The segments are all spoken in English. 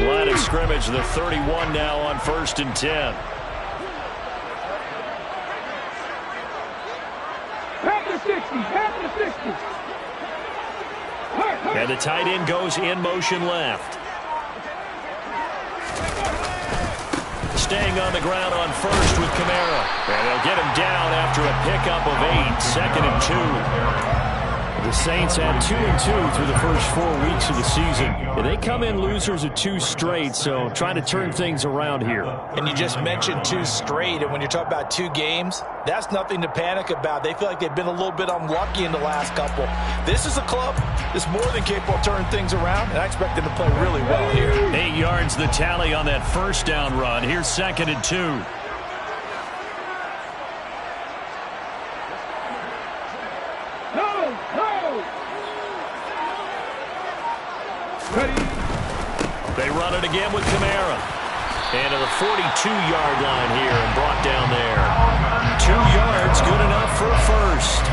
Line of scrimmage, the 31 now on 1st and 10. And the tight end goes in motion left. Staying on the ground on 1st with Kamara. And they'll get him down after a pickup of 8, 2nd and 2. The Saints had 2-2 through the first 4 weeks of the season. And they come in losers of 2 straight, so trying to turn things around here. And you just mentioned 2 straight, and when you're talking about 2 games, that's nothing to panic about. They feel like they've been a little bit unlucky in the last couple. This is a club that's more than capable of turning things around, and I expect them to play really well here. 8 yards the tally on that first down run. Here's 2nd and 2. They run it again with Kamara. And to the 42-yard line here and brought down there. 2 yards, good enough for a first.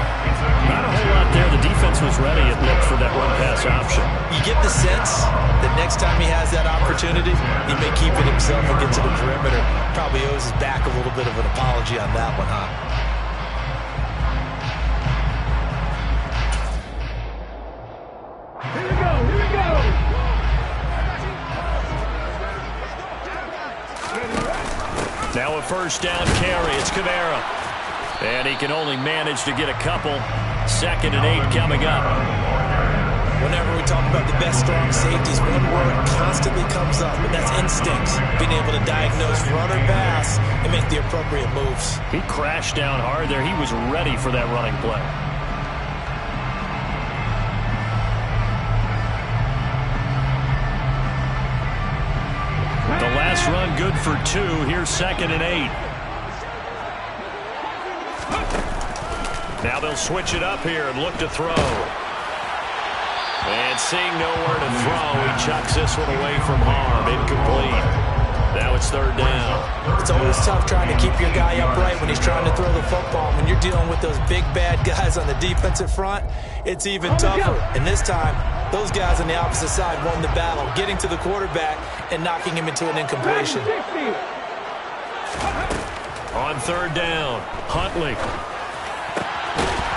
Not a whole lot there. The defense was ready, it looked, for that run-pass option. You get the sense that next time he has that opportunity, he may keep it himself and get to the perimeter. Probably owes his back a little bit of an apology on that one, huh? Now a first down carry. It's Kamara. And he can only manage to get a couple. 2nd and 8 coming up. Whenever we talk about the best strong safeties, one word constantly comes up, and that's instincts. Being able to diagnose run or pass and make the appropriate moves. He crashed down hard there. He was ready for that running play. The last run good for 2. Here's 2nd and 8. Now they'll switch it up here and look to throw. And seeing nowhere to throw, he chucks this one away from harm. Incomplete. Now it's 3rd down. It's always tough trying to keep your guy upright when he's trying to throw the football. When you're dealing with those big bad guys on the defensive front, it's even tougher. And this time, those guys on the opposite side won the battle, getting to the quarterback and knocking him into an incompletion. On 3rd down, Huntley.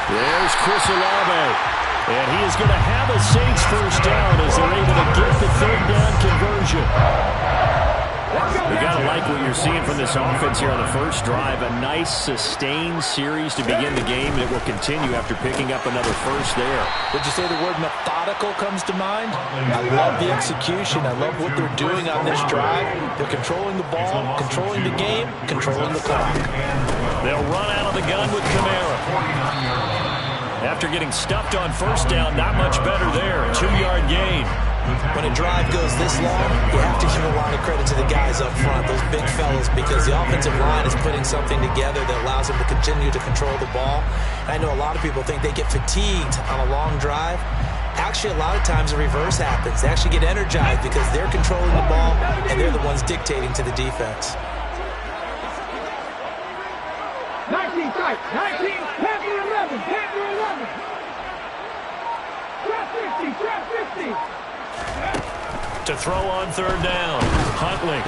There's Chris Olave. And he is going to have a Saints first down as they're able to get the 3rd down conversion. You got to like what you're seeing from this offense here on the first drive. A nice, sustained series to begin the game, and it will continue after picking up another first there. Would you say the word methodical comes to mind? I love the execution. I love what they're doing on this drive. They're controlling the ball, controlling the game, controlling the clock. They'll run out of the gun with Kamara. After getting stuffed on first down, not much better there. A 2-yard gain. When a drive goes this long, you have to give a lot of credit to the guys up front, those big fellas, because the offensive line is putting something together that allows them to continue to control the ball. And I know a lot of people think they get fatigued on a long drive. Actually, a lot of times the reverse happens. They actually get energized because they're controlling the ball and they're the ones dictating to the defense. 19 tight, 19, Panther 11, Panther 11. Trap 50, trap 50. To throw on 3rd down, Huntley.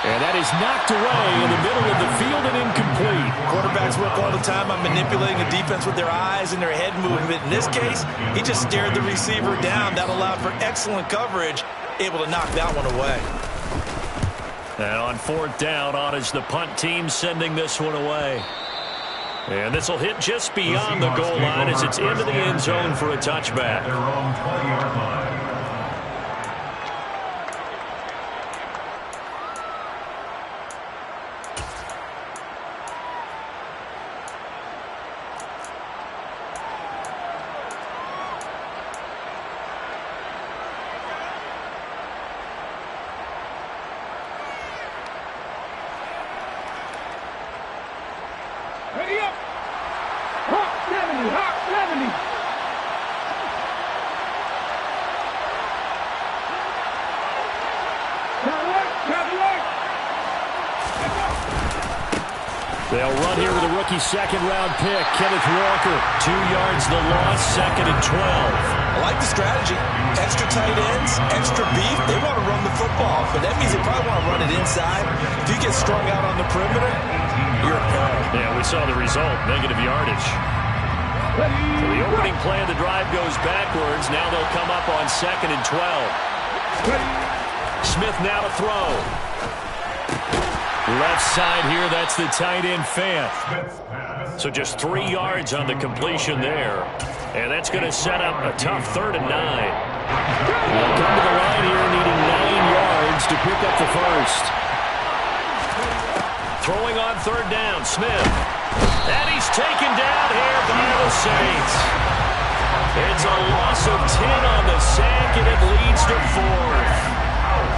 And that is knocked away in the middle of the field and incomplete. Quarterbacks work all the time on manipulating the defense with their eyes and their head movement. In this case, he just stared the receiver down. That allowed for excellent coverage, able to knock that one away. And on 4th down, on is the punt team sending this one away. And this will hit just beyond the goal line as it's into the end zone for a touchback. Ready up. Hawk 70, Hawk 70. They'll run here with a rookie second-round pick, Kenneth Walker. 2 yards the loss, 2nd and 12. I like the strategy. Extra tight ends, extra beef. They want to run the football, but that means they probably want to run it inside. If you get strung out on the perimeter, you're in peril. Yeah, we saw the result, negative yardage. So the opening play of the drive goes backwards. Now they'll come up on 2nd and 12. Smith now to throw. Left side here, that's the tight end Fant. So just 3 yards on the completion there. And that's going to set up a tough 3rd and 9. They'll come to the line here needing 9 yards to pick up the first. Throwing on 3rd down, Smith. And he's taken down here by the Saints. It's a loss of 10 on the sack, and it leads to 4th.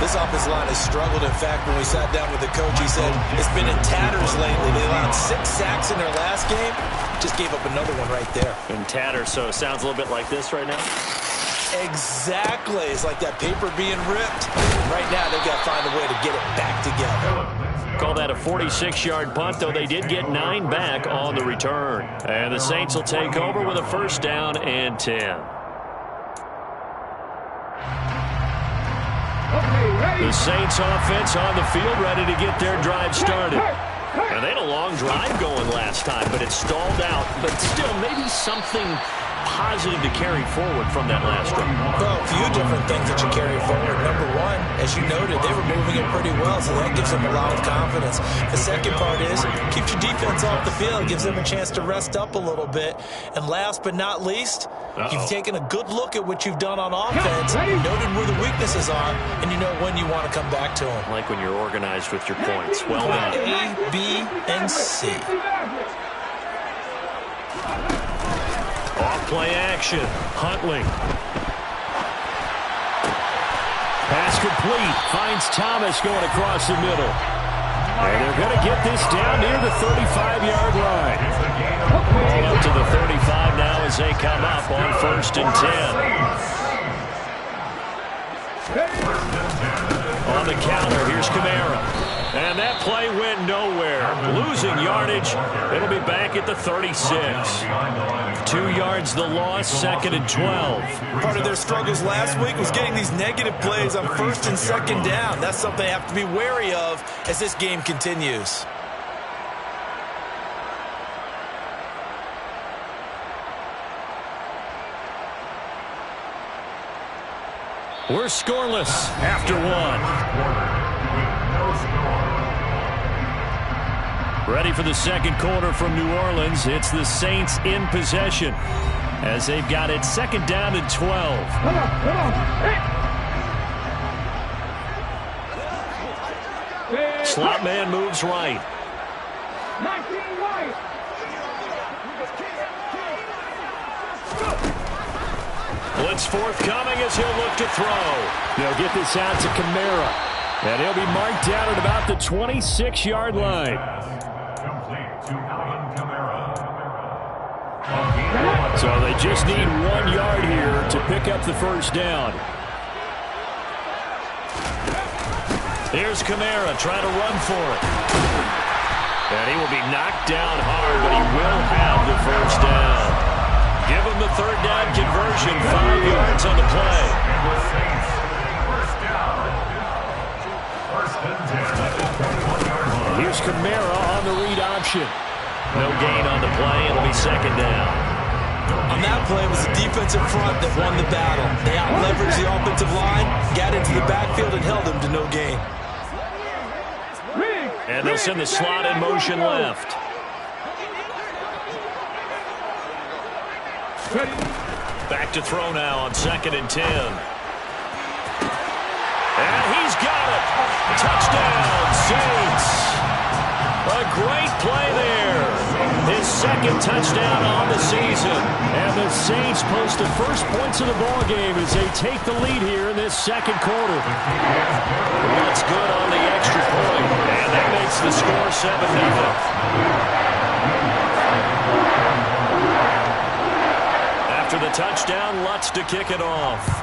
This offensive line has struggled. In fact, when we sat down with the coach, he said it's been in tatters lately. They allowed 6 sacks in their last game. Just gave up another one right there. In tatters, so it sounds a little bit like this right now? Exactly. It's like that paper being ripped. Right now, they've got to find a way to get it back together. Call that a 46-yard punt, though they did get 9 back on the return. And the Saints will take over with a 1st down and 10. The Saints offense on the field, ready to get their drive started. And they had a long drive going last time, but it stalled out. But still, maybe something positive to carry forward from that last drive. Well, a few different things that you carry forward. Number one, as you noted, they were moving it pretty well, so that gives them a lot of confidence. The second part is, keeps your defense off the field, gives them a chance to rest up a little bit. And last but not least, you've taken a good look at what you've done on offense, noted where the weaknesses are, and you know when you want to come back to them. Like when you're organized with your points. Well done. A, B, and C. Off play action. Huntley. Pass complete. Finds Thomas going across the middle. And they're going to get this down near the 35-yard line. Ball up to the 35 now as they come up on 1st and 10. On the counter, here's Kamara. And that play went nowhere. Losing yardage. It'll be back at the 36. 2 yards the loss, 2nd and 12. Part of their struggles last week was getting these negative plays on 1st and 2nd down. That's something they have to be wary of as this game continues. We're scoreless after 1. Ready for the second quarter from New Orleans. It's the Saints in possession as they've got it 2nd down and 12. Come on. Hey. Slot man moves right. 19 right. Blitz forthcoming as he'll look to throw. They'll get this out to Kamara. And he'll be marked down at about the 26-yard line. So they just need 1 yard here to pick up the 1st down. Here's Kamara trying to run for it. And he will be knocked down hard, but he will have the 1st down. Give him the 3rd down conversion, 5 yards on the play. Here's Kamara on the read option. No gain on the play. It'll be 2nd down. On that play, it was the defensive front that won the battle. They out-leveraged the offensive line, got into the backfield, and held them to no gain. And they'll send the slot in motion left. Back to throw now on 2nd and 10. And he's got it. Touchdown, Saints. A great play there. His 2nd touchdown on the season. And the Saints post the first points of the ball game as they take the lead here in this 2nd quarter. That's good on the extra point. And that makes the score 7-0. After the touchdown, Lutz to kick it off.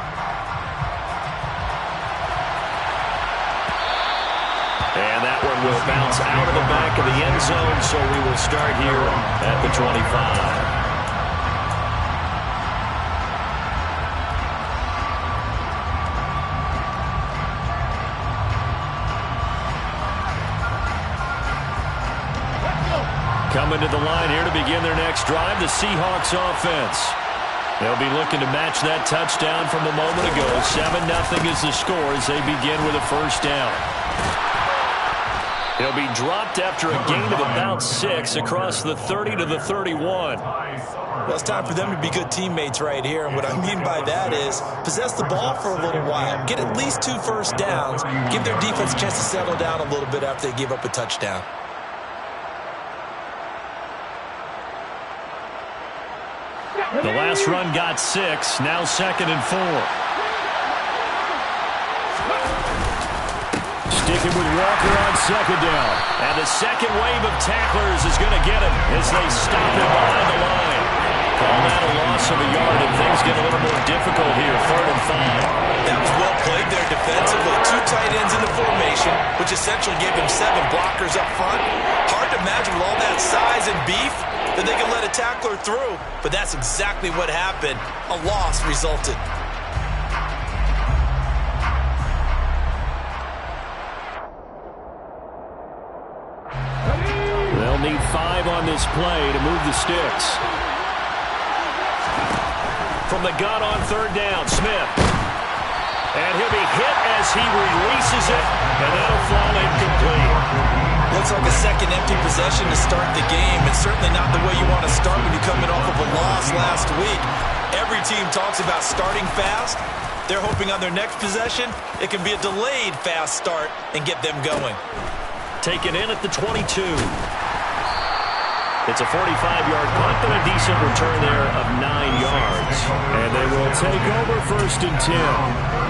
And that one will a bounce out of the back of the end zone, so we will start here at the 25. Coming to the line here to begin their next drive, the Seahawks offense. They'll be looking to match that touchdown from a moment ago. 7-0 is the score as they begin with a first down. He'll be dropped after a gain of about 6 across the 30 to the 31. Well, it's time for them to be good teammates right here. And what I mean by that is possess the ball for a little while. Get at least 2 first downs. Give their defense a chance to settle down a little bit after they give up a touchdown. The last run got 6. Now 2nd and 4. Sticking with Walker on 2nd down. And the second wave of tacklers is going to get him as they stop him behind the line. Call that a loss of a yard, and things get a little more difficult here. 3rd and 5. That was well played there defensively. 2 tight ends in the formation, which essentially gave them 7 blockers up front. Hard to imagine with all that size and beef that they can let a tackler through. But that's exactly what happened. A loss resulted. They'll need 5 on this play to move the sticks. From the gun on 3rd down, Smith. And he'll be hit as he releases it, and that'll fall incomplete. Looks like a second empty possession to start the game, and certainly not the way you want to start when you're coming off of a loss last week. Every team talks about starting fast. They're hoping on their next possession, it can be a delayed fast start and get them going. Taken in at the 22. It's a 45-yard punt, but a decent return there of 9 yards. And they will take over 1st and 10.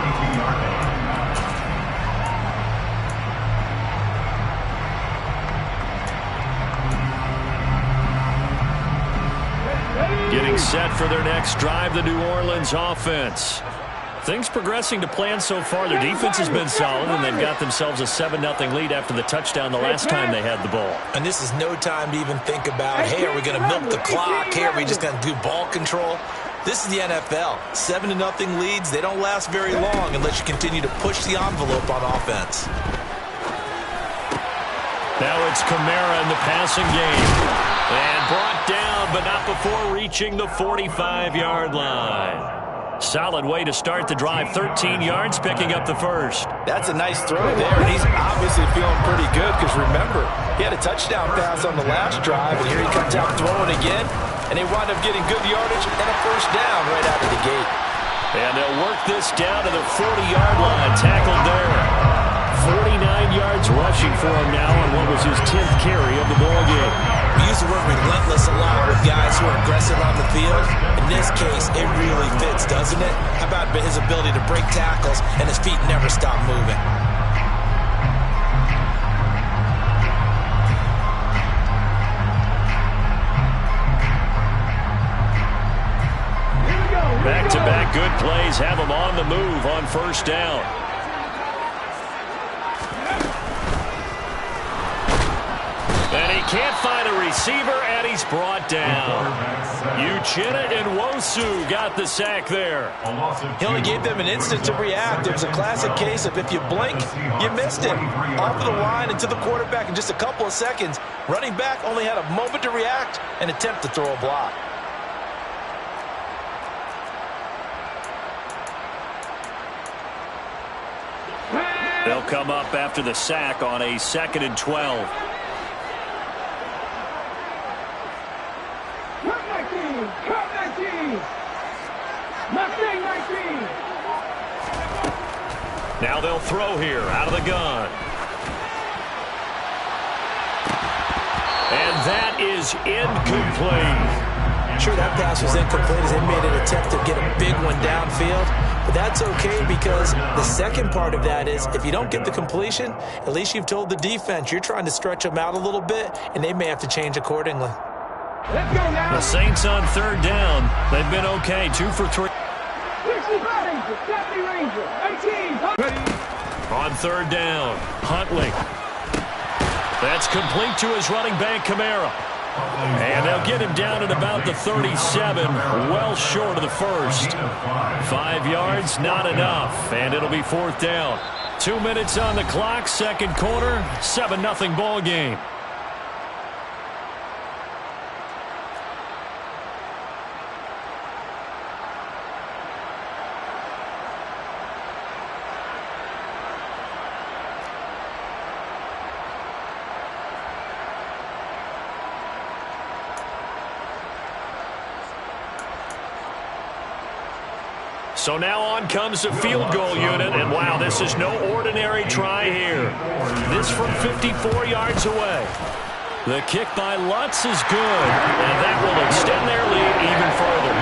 Getting set for their next drive, the New Orleans offense. Things progressing to plan so far. Their defense has been solid, and they've got themselves a 7-0 lead after the touchdown the last time they had the ball. And this is no time to even think about, hey, are we going to milk the clock? Hey, are we just going to do ball control? This is the NFL. 7-0 leads, they don't last very long unless you continue to push the envelope on offense. Now it's Kamara in the passing game. And brought down, but not before reaching the 45-yard line. Solid way to start the drive. 13 yards, picking up the first. That's a nice throw there, and he's obviously feeling pretty good because, remember, he had a touchdown pass on the last drive, and here he comes out throwing again, and they wind up getting good yardage and a first down right out of the gate. And they'll work this down to the 40-yard line. Tackled there. 49 yards rushing for him now on what was his 10th carry of the ball game. We use the word relentless a lot with guys who are aggressive on the field. In this case, it really fits, doesn't it? How about his ability to break tackles and his feet never stop moving? Back-to-back good plays have him on the move on 1st down. And he can't find a receiver, and he's brought down. Uchenna and Nwosu got the sack there. He only gave them an instant to react. It was a classic case of if you blink, you missed it. Off of the line and to the quarterback in just a couple of seconds. Running back only had a moment to react and attempt to throw a block. They'll come up after the sack on a 2nd and 12. Now they'll throw here out of the gun. And that is incomplete. Sure, that pass was incomplete as they made an attempt to get a big one downfield. But that's okay because the second part of that is if you don't get the completion, at least you've told the defense you're trying to stretch them out a little bit, and they may have to change accordingly. Let's go now. The Saints on 3rd down. They've been okay, 2 for 3. 60 Ranger, 70 Ranger, 18. On 3rd down, Huntley. That's complete to his running back, Kamara. And they'll get him down at about the 37, well short of the first. 5 yards, not enough, and it'll be 4th down. 2 minutes on the clock, second quarter, 7-0 ball game. So now on comes the field goal unit, and wow, this is no ordinary try here. This from 54 yards away. The kick by Lutz is good, and that will extend their lead even further.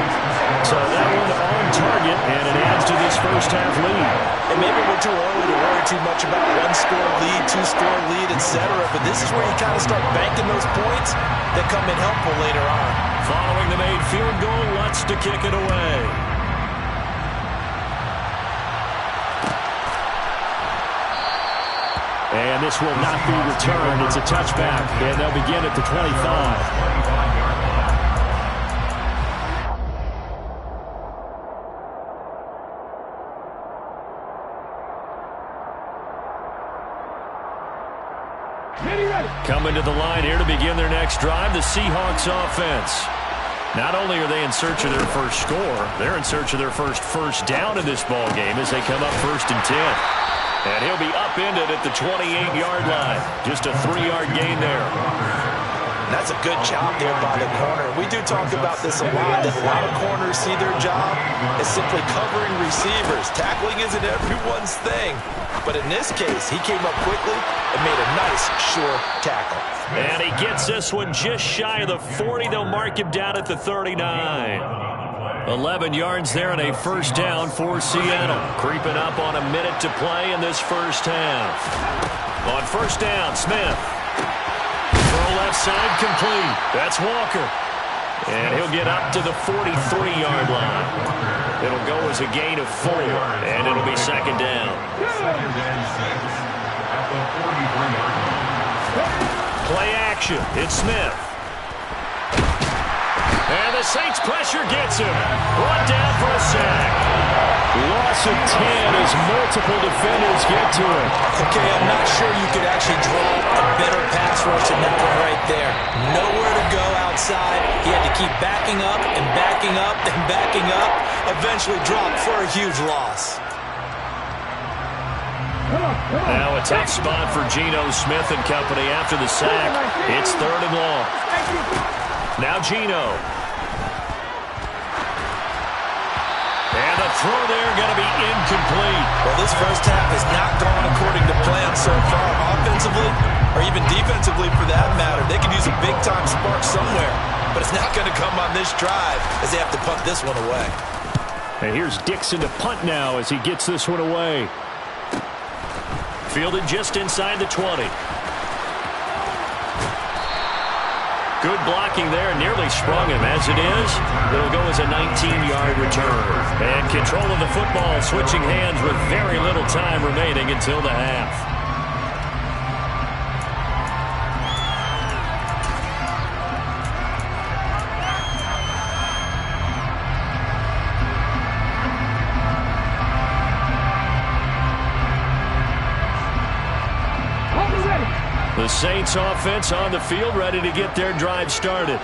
So that one on target, and it adds to this first half lead. And maybe we're too early to worry too much about 1-score lead, 2-score lead, etc. But this is where you kind of start banking those points that come in helpful later on. Following the made field goal, Lutz to kick it away. And this will not be returned. It's a touchback, and they'll begin at the 25. Coming to the line here to begin their next drive, the Seahawks offense. Not only are they in search of their first score, they're in search of their first down in this ball game as they come up 1st and 10. And he'll be upended at the 28-yard line. Just a 3-yard gain there. That's a good job there by the corner. We do talk about this a lot, that a lot of corners see their job as simply covering receivers. Tackling isn't everyone's thing. But in this case, he came up quickly and made a nice, sure tackle. And he gets this one just shy of the 40. They'll mark him down at the 39. 11 yards there and a first down for Seattle. Creeping up on a minute to play in this first half. On first down, Smith. Throw left side complete. That's Walker. And he'll get up to the 43-yard line. It'll go as a gain of 4, and it'll be second down. Play action. It's Smith. And the Saints pressure gets him. Brought down for a sack. Loss of 10 as multiple defenders get to him. Okay, I'm not sure you could actually draw a better pass rush than that one right there. Nowhere to go outside. He had to keep backing up and backing up and backing up. Eventually dropped for a huge loss. Now a tough spot for Geno Smith and company after the sack. It's 3rd and long. Now Geno. And the throw there going to be incomplete. Well, this first half has not gone according to plan so far. Offensively, or even defensively for that matter, they could use a big-time spark somewhere. But it's not going to come on this drive as they have to punt this one away. And here's Dixon to punt now as he gets this one away. Fielded just inside the 20. Good blocking there, nearly sprung him. As it is, it'll go as a 19-yard return. And control of the football switching hands with very little time remaining until the half. The Saints offense on the field, ready to get their drive started.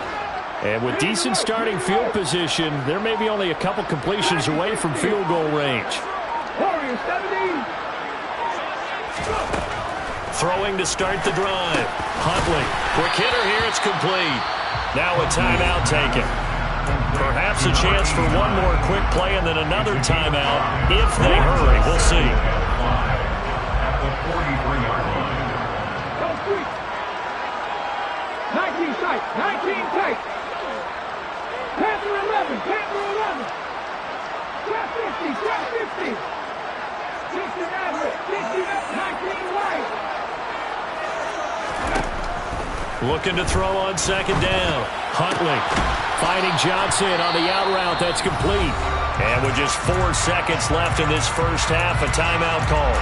And with decent starting field position, there may be only a couple completions away from field goal range. Throwing to start the drive. Huntley, quick hitter here, it's complete. Now a timeout taken. Perhaps a chance for one more quick play and then another timeout if they hurry. We'll see. 19 tight, 19 tight. Panther 11, Panther 11. Trap 50, trap 50. 60 average, 60 19 right. Looking to throw on second down. Huntley finding Johnson on the out route. That's complete. And with just 4 seconds left in this first half, a timeout call.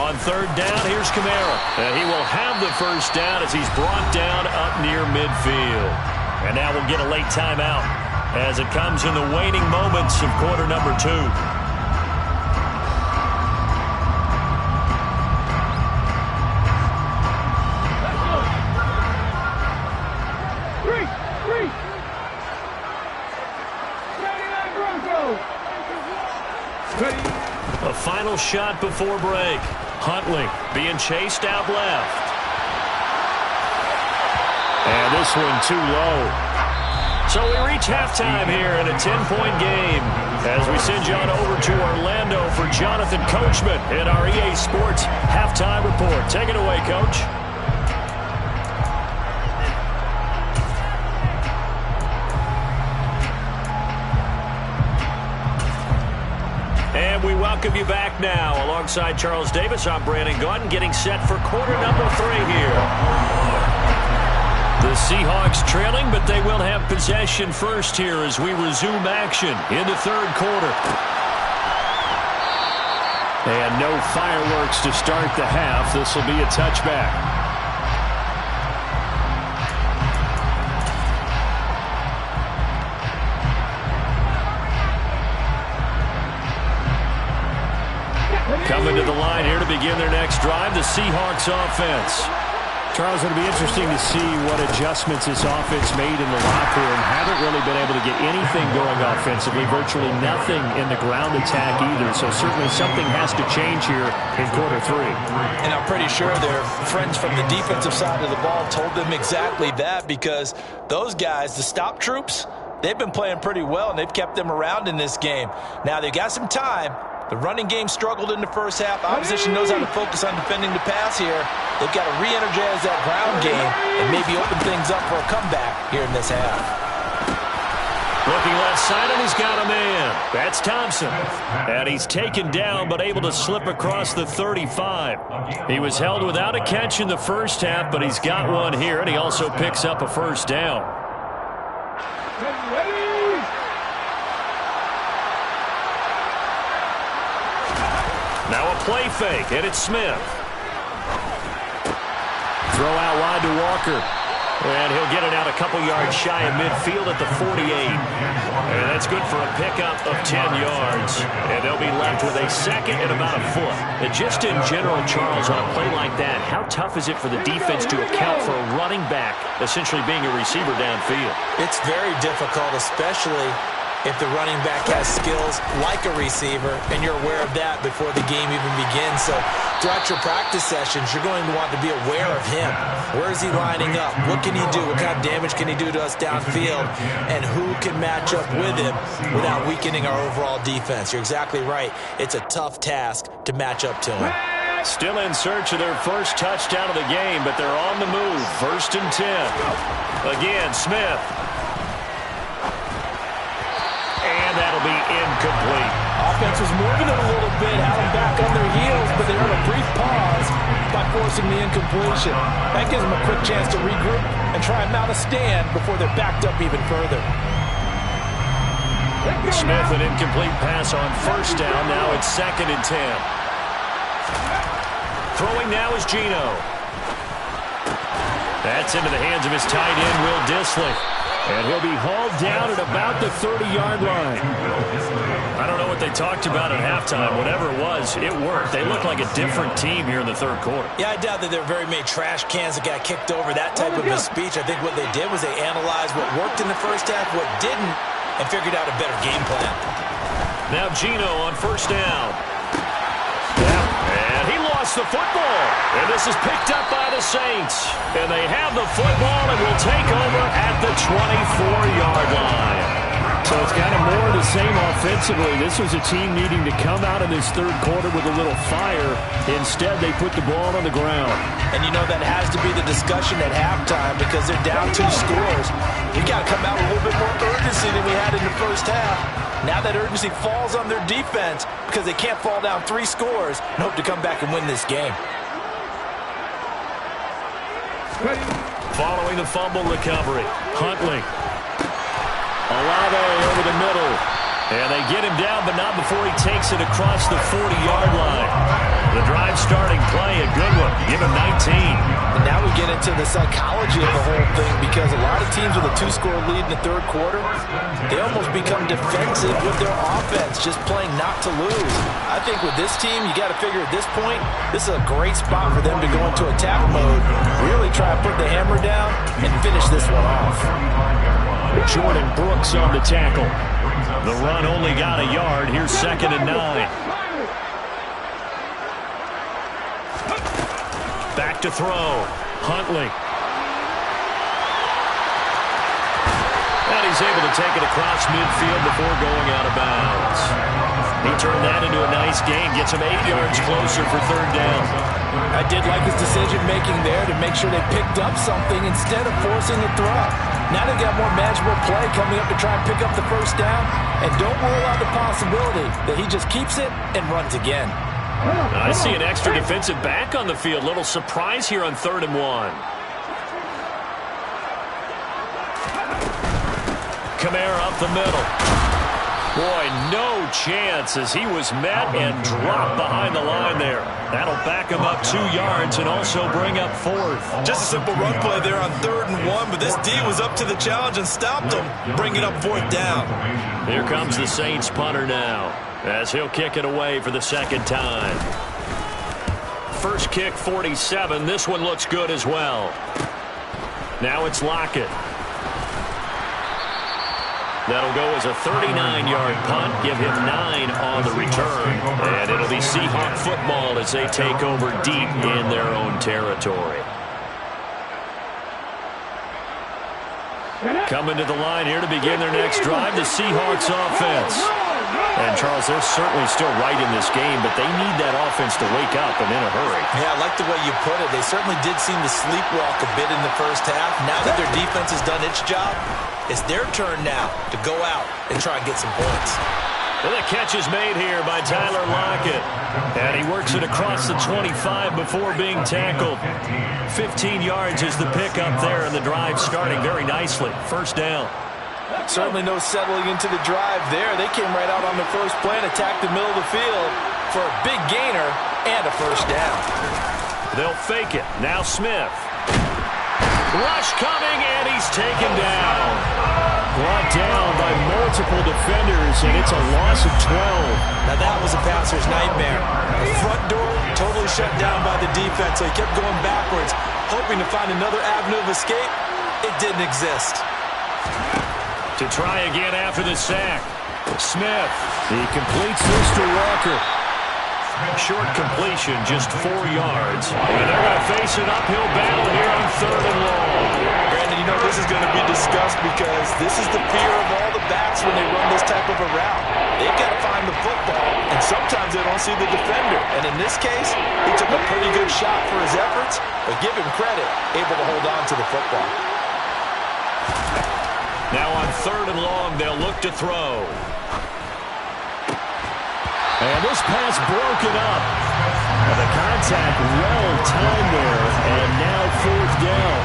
On third down, here's Kamara. And he will have the first down as he's brought down up near midfield. And now we'll get a late timeout as it comes in the waning moments of quarter number 2. A final shot before break. Huntley being chased out left. And this one too low. So we reach halftime here in a 10-point game as we send you on over to Orlando for Jonathan Coachman in our EA Sports Halftime Report. Take it away, Coach. And we welcome you back now. Alongside Charles Davis, I'm Brandon Gaudin, getting set for quarter number 3 here. The Seahawks trailing, but they will have possession first here as we resume action in the third quarter. And no fireworks to start the half. This will be a touchback. Coming to the line here to begin their next drive, the Seahawks offense. Charles, it'll be interesting to see what adjustments this offense made in the locker room. Haven't really been able to get anything going offensively, virtually nothing in the ground attack either. So certainly something has to change here in quarter 3. And I'm pretty sure their friends from the defensive side of the ball told them exactly that, because those guys, the stop troops, they've been playing pretty well, and they've kept them around in this game. Now, they've got some time. The running game struggled in the first half. Opposition knows how to focus on defending the pass here. They've got to re-energize that ground game and maybe open things up for a comeback here in this half. Looking left side, and he's got a man. That's Thompson. And he's taken down, but able to slip across the 35. He was held without a catch in the first half, but he's got one here, and he also picks up a first down. Now a play fake, and it's Smith. Throw out wide to Walker. And he'll get it out a couple yards shy of midfield at the 48. And that's good for a pickup of 10 yards. And they'll be left with a second and about a foot. And just in general, Charles, on a play like that, how tough is it for the defense to account for a running back essentially being a receiver downfield? It's very difficult, especially if the running back has skills like a receiver, and you're aware of that before the game even begins. So throughout your practice sessions, you're going to want to be aware of him. Where is he lining up? What can he do? What kind of damage can he do to us downfield? And who can match up with him without weakening our overall defense? You're exactly right. It's a tough task to match up to him. Still in search of their first touchdown of the game, but they're on the move. 1st and 10. Again, Smith. And that'll be incomplete. Offense was moving it a little bit, had them back on their heels, but they earned a brief pause by forcing the incompletion. That gives them a quick chance to regroup and try and mount a stand before they're backed up even further. Smith, an incomplete pass on first down. Now it's 2nd and 10. Throwing now is Geno. That's into the hands of his tight end, Will Dissly. And he'll be hauled down at about the 30-yard line. I don't know what they talked about at halftime. Whatever it was, it worked. They look like a different team here in the third quarter. Yeah, I doubt that there were very many trash cans that got kicked over, that type of a speech. I think what they did was they analyzed what worked in the first half, what didn't, and figured out a better game plan. Now Geno on first down. And he lost the football. And this is picked up by the Saints. And they have the football and will take over at the 24-yard line. So it's kind of more of the same offensively. This was a team needing to come out in this third quarter with a little fire. Instead, they put the ball on the ground. And you know that has to be the discussion at halftime because they're down 2 scores. We got to come out with a little bit more urgency than we had in the first half. Now that urgency falls on their defense because they can't fall down 3 scores and hope to come back and win this game. Following the fumble recovery, Huntley. Olave over the middle. And they get him down, but not before he takes it across the 40-yard line. The drive starting play, a good one. Give him 19. And now we get into the psychology of the whole thing, because a lot of teams with a 2-score lead in the third quarter, they almost become defensive with their offense, just playing not to lose. I think with this team, you got to figure at this point, this is a great spot for them to go into attack mode, really try to put the hammer down and finish this one off. Jordan Brooks on the tackle. The run only got a yard. Here's 2nd and 9. Back to throw. Huntley. And he's able to take it across midfield before going out of bounds. He turned that into a nice gain. Gets him 8 yards closer for 3rd down. I did like his decision-making there to make sure they picked up something instead of forcing a throw. Now they've got more manageable play coming up to try and pick up the 1st down. And don't rule out the possibility that he just keeps it and runs again. I see an extra defensive back on the field. Little surprise here on 3rd and 1. Kamara up the middle. Boy, no chance as he was met and dropped behind the line there. That'll back him up 2 yards and also bring up 4th. Just a simple run play there on 3rd and 1, but this D was up to the challenge and stopped him, bringing up 4th down. Here comes the Saints punter now, as he'll kick it away for the 2nd time. First kick, 47. This one looks good as well. Now it's Lockett. That'll go as a 39-yard punt. Give him 9 on the return. And it'll be Seahawk football as they take over deep in their own territory. Coming to the line here to begin their next drive, the Seahawks offense. And, Charles, they're certainly still right in this game, but they need that offense to wake up and in a hurry. Yeah, I like the way you put it. They certainly did seem to sleepwalk a bit in the first half. Now that their defense has done its job, it's their turn now to go out and try and get some points. And the catch is made here by Tyler Lockett. And he works it across the 25 before being tackled. 15 yards is the pickup there, and the drive starting very nicely. 1st down. Certainly no settling into the drive there. They came right out on the first play and attacked the middle of the field for a big gainer and a 1st down. They'll fake it. Now Smith. Rush coming, and he's taken down. Brought down by multiple defenders, and it's a loss of 12. Now that was a passer's nightmare. The front door totally shut down by the defense, so he kept going backwards, hoping to find another avenue of escape. It didn't exist. To try again after the sack. Smith. He completes this to Walker. Short completion, just 4 yards. And they're going to face an uphill battle here on 3rd and long. Brandon, you know this is going to be discussed because this is the fear of all the backs when they run this type of a route. They've got to find the football, and sometimes they don't see the defender. And in this case, he took a pretty good shot for his efforts, but give him credit, able to hold on to the football. Now on 3rd and long, they'll look to throw. And this pass broken up. And the contact well timed there, and now 4th down.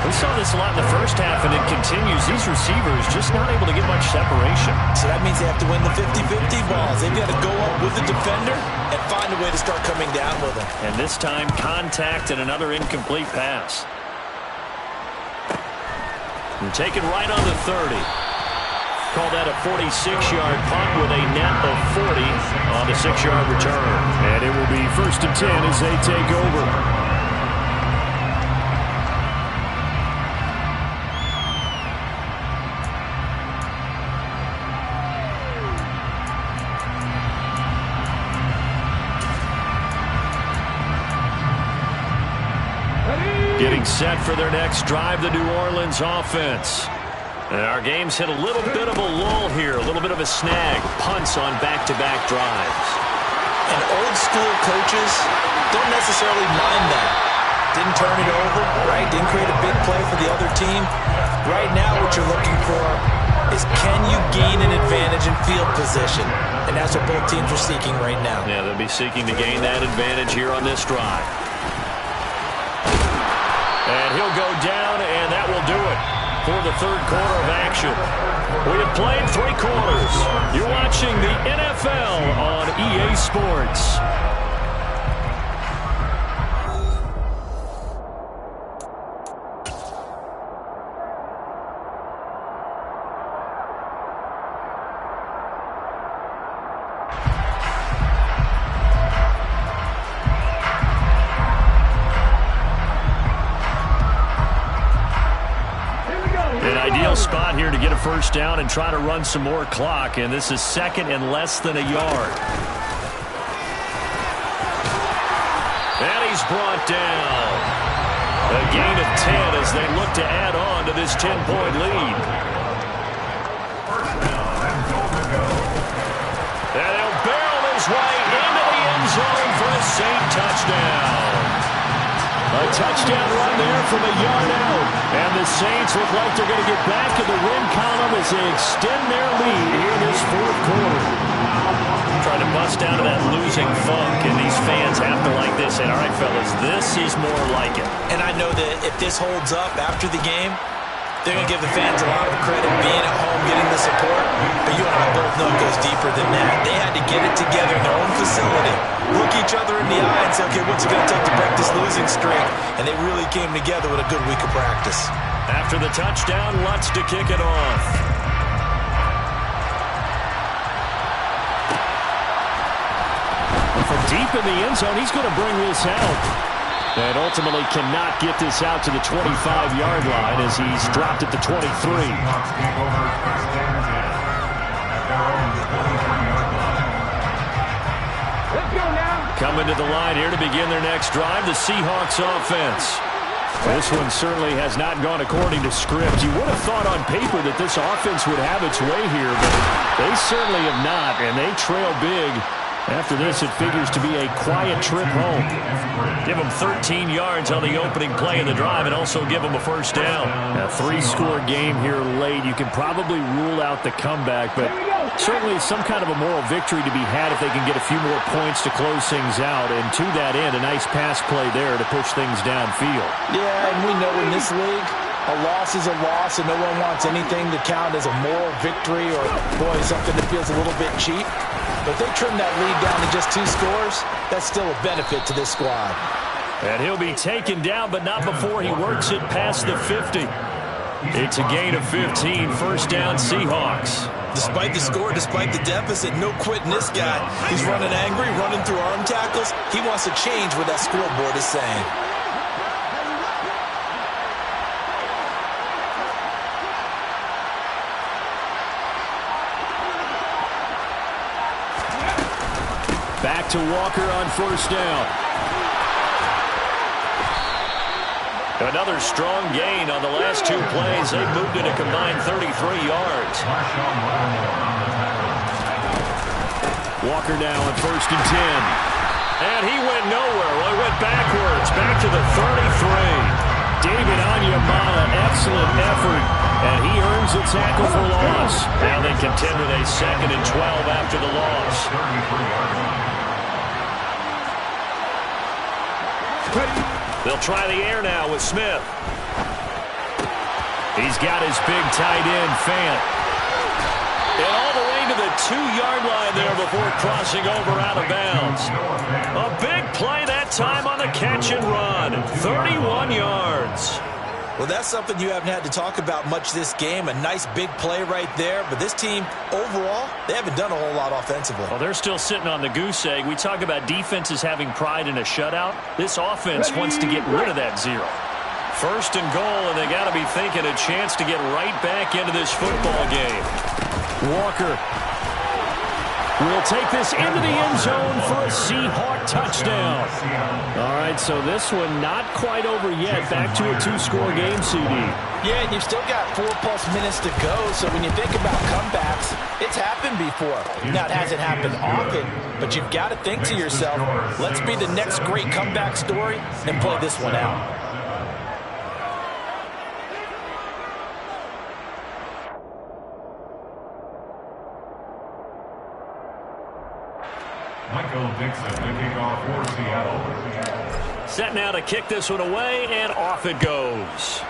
We saw this a lot in the first half, and it continues. These receivers just not able to get much separation. So that means they have to win the 50-50 balls. They've got to go up with the defender and find a way to start coming down with him. And this time, contact and another incomplete pass. And taken right on the 30. Call that a 46-yard punt with a net of 40 on the 6-yard return. And it will be 1st and 10 as they take over. Getting set for their next drive, the New Orleans offense. And our game's hit a little bit of a lull here, a little bit of a snag. Punts on back-to-back drives. And old-school coaches don't necessarily mind that. Didn't turn it over, right? Didn't create a big play for the other team. Right now what you're looking for is can you gain an advantage in field position? And that's what both teams are seeking right now. Yeah, they'll be seeking to gain that advantage here on this drive. And he'll go down, and that will do it. for the third quarter of action. We have played 3 quarters. You're watching the NFL on EA Sports. Spot here to get a first down and try to run some more clock, and this is second and less than a yard. And he's brought down. A gain of 10 as they look to add on to this 10-point lead. And he'll barrel his way into the end zone for a Saint touchdown. A touchdown run there from a yard out. And the Saints look like they're going to get back in the win column as they extend their lead here in this fourth quarter. Trying to bust out of that losing funk, and these fans have to like this. And all right, fellas, this is more like it. And I know that if this holds up after the game, they're going to give the fans a lot of credit being at home, getting the support. But you and I both know it goes deeper than that. They had to get it together in their own facility, look each other in the eye and say, okay, what's it going to take to break this losing streak? And they really came together with a good week of practice. After the touchdown, Lutz to kick it off. From deep in the end zone, he's going to bring this out. And ultimately cannot get this out to the 25-yard line as he's dropped at the 23. Let's go now. Coming to the line here to begin their next drive, the Seahawks offense. This one certainly has not gone according to script. You would have thought on paper that this offense would have its way here, but they certainly have not, and they trail big. After this, it figures to be a quiet trip home. Give them 13 yards on the opening play of the drive and also give them a first down. A 3-score game here late. You can probably rule out the comeback, but certainly some kind of a moral victory to be had if they can get a few more points to close things out. And to that end, a nice pass play there to push things downfield. Yeah, and we know in this league, a loss is a loss, and no one wants anything to count as a moral victory or, boy, something that feels a little bit cheap. But they trim that lead down to just 2 scores. That's still a benefit to this squad. And he'll be taken down, but not before he works it past the 50. It's a gain of 15, first down Seahawks. Despite the score, despite the deficit, no quitting this guy. He's running angry, running through arm tackles. He wants to change what that scoreboard is saying. Back to Walker on first down. Another strong gain on the last 2 plays. They moved it a combined 33 yards. Walker now at first and 10. And he went nowhere. Well, he went backwards, back to the 33. David Onyemata, excellent effort, and he earns a tackle for loss. Now they contend with a 2nd and 12 after the loss. They'll try the air now with Smith. He's got his big tight end, Fant. And all the way to the 2-yard line there before crossing over out of bounds. A big play that time on the catch and run. 31 yards. Well, that's something you haven't had to talk about much this game. A nice big play right there. But this team, overall, they haven't done a whole lot offensively. Well, they're still sitting on the goose egg. We talk about defenses having pride in a shutout. This offense wants to get rid of that 0. First and goal, and they got to be thinking a chance to get right back into this football game. Walker will take this into the end zone for a Seahawk touchdown. All right, so this one not quite over yet. Back to a 2-score game, CD. Yeah, and you've still got 4+ minutes to go, so when you think about comebacks, it's happened before. Now, it hasn't happened often, but you've got to think to yourself, let's be the next great comeback story and play this one out. Michael Dixon, the kickoff for Seattle. Set now to kick this one away, and off it goes.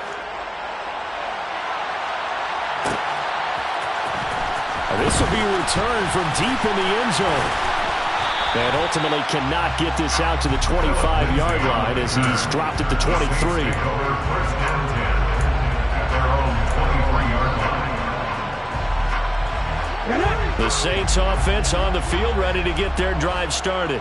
This will be returned from deep in the end zone. And ultimately cannot get this out to the 25-yard line as he's dropped it to 23. First and 10 at their own 23-yard line. The Saints offense on the field, ready to get their drive started.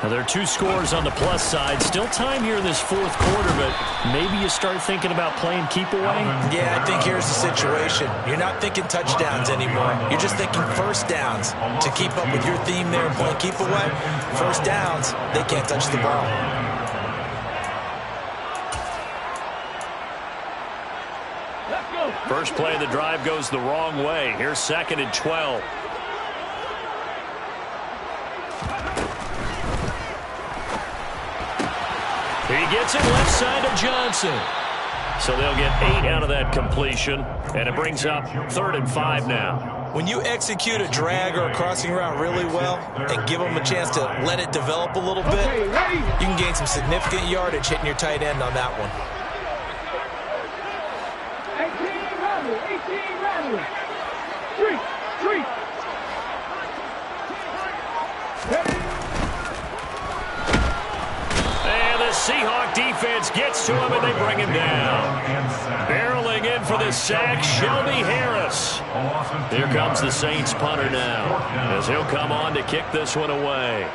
Now, there are 2 scores on the plus side. Still time here in this fourth quarter, but maybe you start thinking about playing keep away? Yeah, I think here's the situation. You're not thinking touchdowns anymore. You're just thinking first downs. To keep up with your theme there and playing keep away, first downs, they can't touch the ball. First play of the drive goes the wrong way. Here's 2nd and 12. He gets it left side to Johnson. So they'll get 8 out of that completion, and it brings up 3rd and 5 now. When you execute a drag or a crossing route really well and give them a chance to let it develop a little bit, you can gain some significant yardage hitting your tight end on that one. 18 rattle. Street. And the Seahawk defense gets to him, and they bring him down. Barreling in for the sack, Shelby Harris. Here comes the Saints punter now, as he'll come on to kick this one away.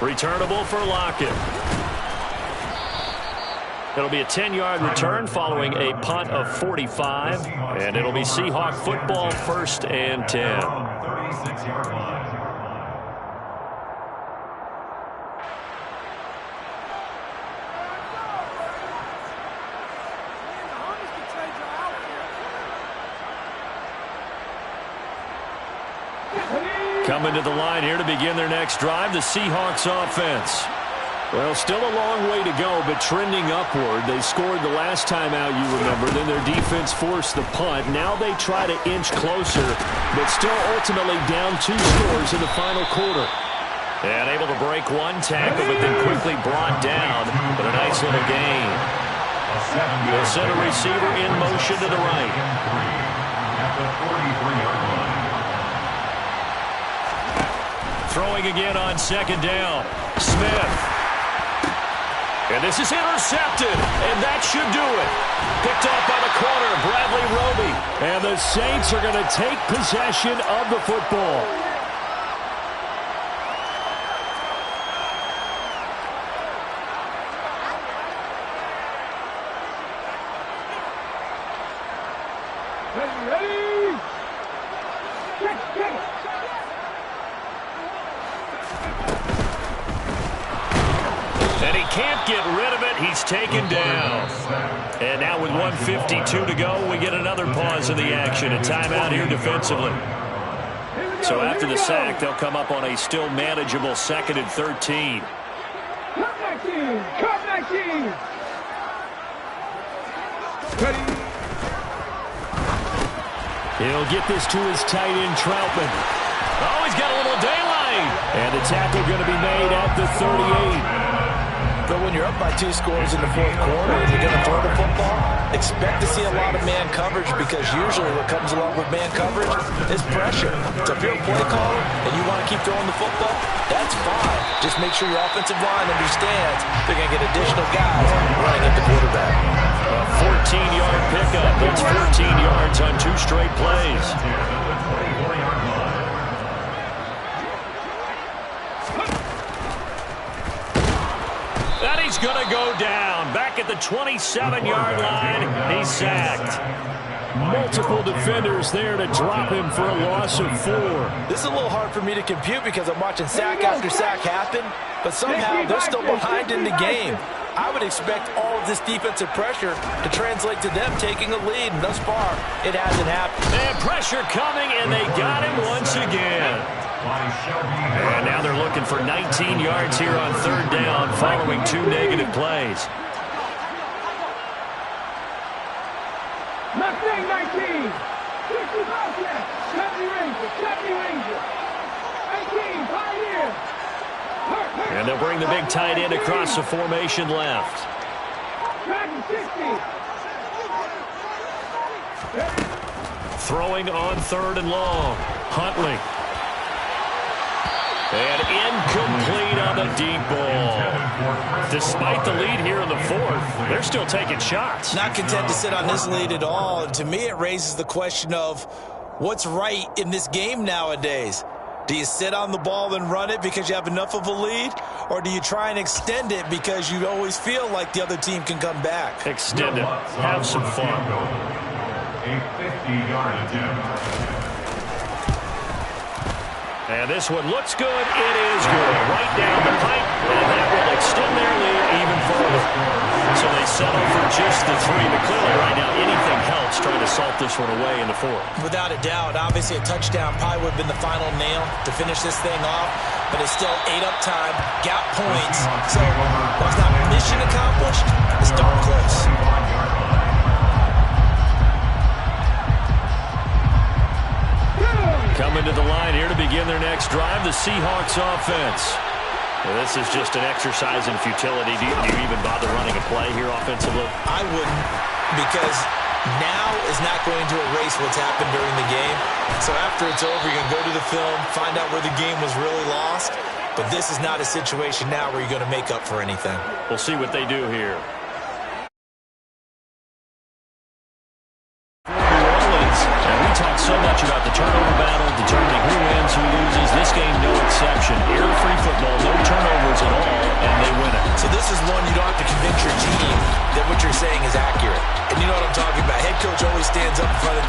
Returnable for Lockett. It'll be a 10-yard return following a punt of 45, and it'll be Seahawk football, 1st and 10. 36-yard line. Coming to the line here to begin their next drive, the Seahawks offense. Well, still a long way to go, but trending upward. They scored the last time out, you remember. Then their defense forced the punt. Now they try to inch closer, but still ultimately down 2 scores in the final quarter. And able to break one tackle, but then quickly brought down. But a nice little gain. The center receiver in motion to the right. At the 43-yard line. Throwing again on 2nd down. Smith. And this is intercepted, and that should do it. Picked off by the corner, Bradley Roby. And the Saints are going to take possession of the football. Ready? Check. And he can't get rid of it. He's taken down. And now with 1:52 to go, we get another pause in the action. A timeout here defensively. So after the sack, they'll come up on a still manageable 2nd and 13. Cut 19. Ready? He'll get this to his tight end, Troutman. Oh, he's got a little daylight. And the tackle going to be made at the 38. But when you're up by 2 scores in the fourth quarter and you're going to throw the football, expect to see a lot of man coverage, because usually what comes along with man coverage is pressure. So if you're a play caller and you want to keep throwing the football, that's fine. Just make sure your offensive line understands they're going to get additional guys running at the quarterback. A 14-yard pickup. That's 14 yards on 2 straight plays. And he's going to go down. Back at the 27-yard line, he's sacked. Multiple defenders there to drop him for a loss of 4. This is a little hard for me to compute because I'm watching sack after sack happen, but somehow they're still behind in the game. I would expect all of this defensive pressure to translate to them taking a lead, and thus far, it hasn't happened. And pressure coming, and they got him once again. And now they're looking for 19 yards here on 3rd down following 2 negative plays. Mustang 19. 60 Bobcats. 70 Rangers. 70 Rangers. 18 Pioneers. And they'll bring the big tight end across the formation left. Dragon 60. Throwing on 3rd and long. Huntley. And incomplete on the deep ball. Despite the lead here in the 4th, they're still taking shots. Not content to sit on this lead at all. And to me, it raises the question of what's right in this game nowadays. Do you sit on the ball and run it because you have enough of a lead? Or do you try and extend it because you always feel like the other team can come back? Extend it. Have some fun. A 50-yard attempt. And this one looks good. It is good. Right down the pipe. And that will extend their lead even further. So they settle for just the 3. But clearly right now anything helps trying to salt this one away in the 4th. Without a doubt, obviously a touchdown probably would have been the final nail to finish this thing off. But it's still 8 up time, got points. So while it's not mission accomplished, it's darn close. Coming to the line here to begin their next drive, the Seahawks offense. Well, this is just an exercise in futility. Do you even bother running a play here offensively? I wouldn't, because now is not going to erase what's happened during the game. So after it's over, you're going to go to the film, find out where the game was really lost. But this is not a situation now where you're going to make up for anything. We'll see what they do here. Talk so much about the turnover battle, determining who wins, who loses. This game, no exception. Error-free football, no turnovers at all, and they win it. So this is one you don't have to convince your team that what you're saying is accurate. And you know what I'm talking about. Head coach always stands up in front of the